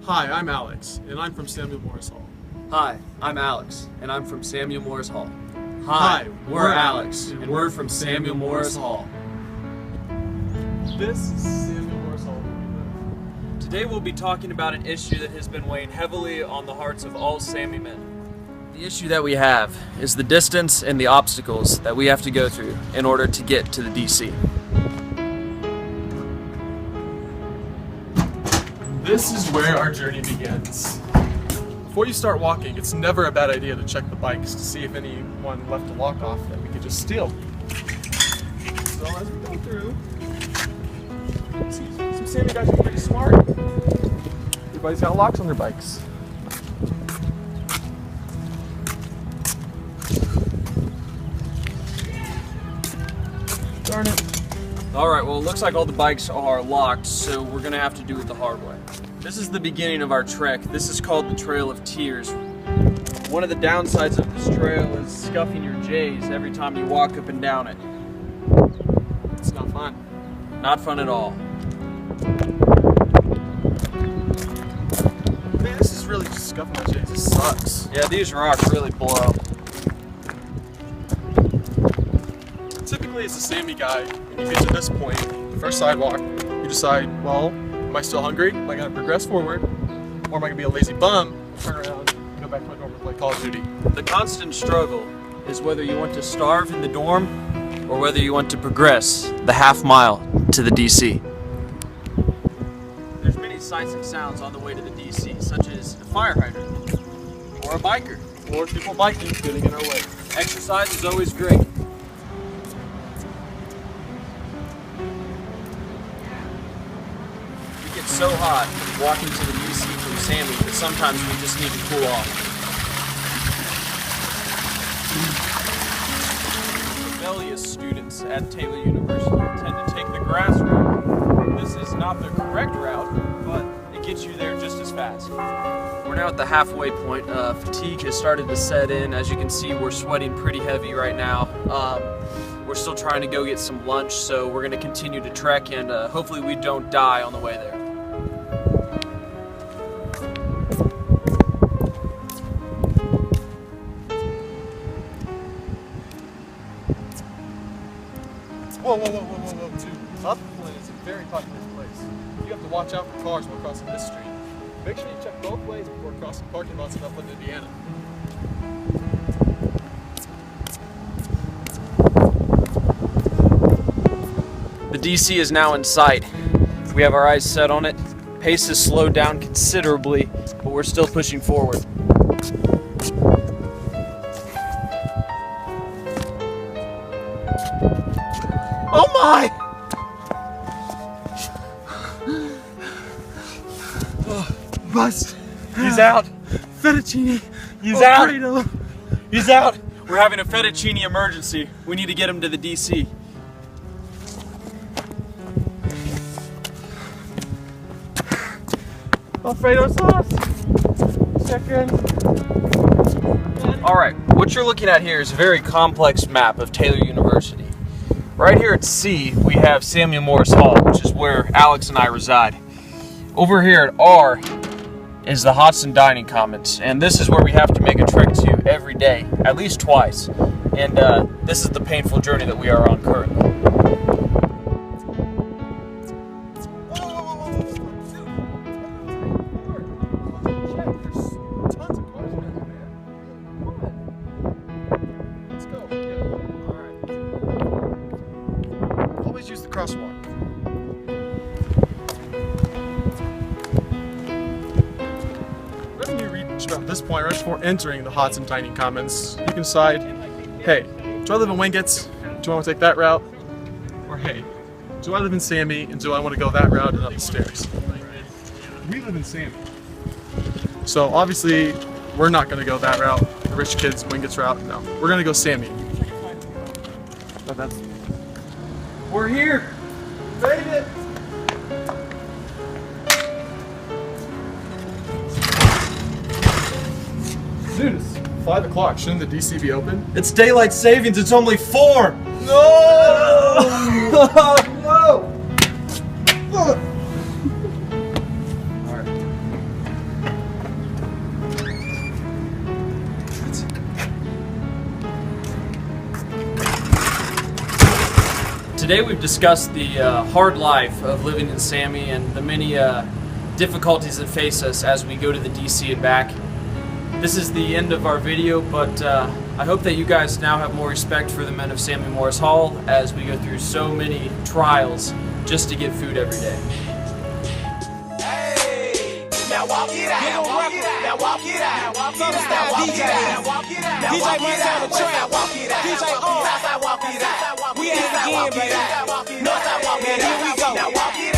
Hi, I'm Alex, and I'm from Samuel Morris Hall. Hi, I'm Alex, and I'm from Samuel Morris Hall. Hi, we're Alex, and we're from Samuel Morris Hall. This is Samuel Morris Hall. Today we'll be talking about an issue that has been weighing heavily on the hearts of all Sammy men. The issue that we have is the distance and the obstacles that we have to go through in order to get to the DC. This is where our journey begins. Before you start walking, it's never a bad idea to check the bikes to see if anyone left a lock off that we could just steal. So as we go through, some Sammy guys are pretty smart. Everybody's got locks on their bikes. Darn it. Alright, well it looks like all the bikes are locked, so we're gonna have to do it the hard way. This is the beginning of our trek. This is called the Trail of Tears. One of the downsides of this trail is scuffing your J's every time you walk up and down it. It's not fun. Not fun at all. Man, this is really just scuffing my J's. This sucks. Yeah, these rocks really blow. Typically, as a Sammy guy, when you get to this point, the first sidewalk, you decide, well, am I still hungry? Am I going to progress forward? Or am I going to be a lazy bum, turn around, and go back to my dorm and play Call of Duty? The constant struggle is whether you want to starve in the dorm or whether you want to progress the half mile to the DC. There's many sights and sounds on the way to the DC, such as a fire hydrant, or a biker, Or people biking, getting in our way. Exercise is always great. It's so hot walking to the DC from Sammy that sometimes we just need to cool off. Rebellious students at Taylor University tend to take the grass route. This is not the correct route, but it gets you there just as fast. We're now at the halfway point. Fatigue has started to set in. As you can see, we're sweating pretty heavy right now. We're still trying to go get some lunch, so we're going to continue to trek, and hopefully we don't die on the way there. Whoa. Huffman is a very popular place. You have to watch out for cars while crossing this street. Make sure you check both ways before crossing parking lots in Huffman, Indiana. The DC is now in sight. We have our eyes set on it. Pace has slowed down considerably, but we're still pushing forward. Oh my! Bust. He's out. Fettuccine. He's Alfredo. out. He's out. We're having a fettuccine emergency. We need to get him to the DC. Alfredo sauce. Chicken. Alright, what you're looking at here is a very complex map of Taylor University. Right here at C, we have Samuel Morris Hall, which is where Alex and I reside. Over here at R is the Hodson Dining Commons, and this is where we have to make a trek to every day, at least twice. And this is the painful journey that we are on currently. Use the crosswalk. Whenever you reach about this point, right before entering the Hodson Dining Commons, you can decide, hey, do I live in Wingett's? Do I want to take that route? Or hey, do I live in Sammy and do I want to go that route and up the stairs? We live in Sammy. So obviously, we're not going to go that route, the rich kids Wingett's route. No, we're going to go Sammy. But that's... We're here! Made it! Dude, it's 5 o'clock. Shouldn't the DC be open? It's daylight savings, it's only 4! No! No! Alright. Today we've discussed the hard life of living in Sammy and the many difficulties that face us as we go to the DC and back. This is the end of our video, but I hope that you guys now have more respect for the men of Sammy Morris Hall as we go through so many trials just to get food every day. Now walk it out. Now walk it out. Walk it out. Walk it out. Walk it out. DJ runs down the track. Walk it out. DJ walk it out. We at it again, baby. Northside walk it out. Here we go. Now walk it out.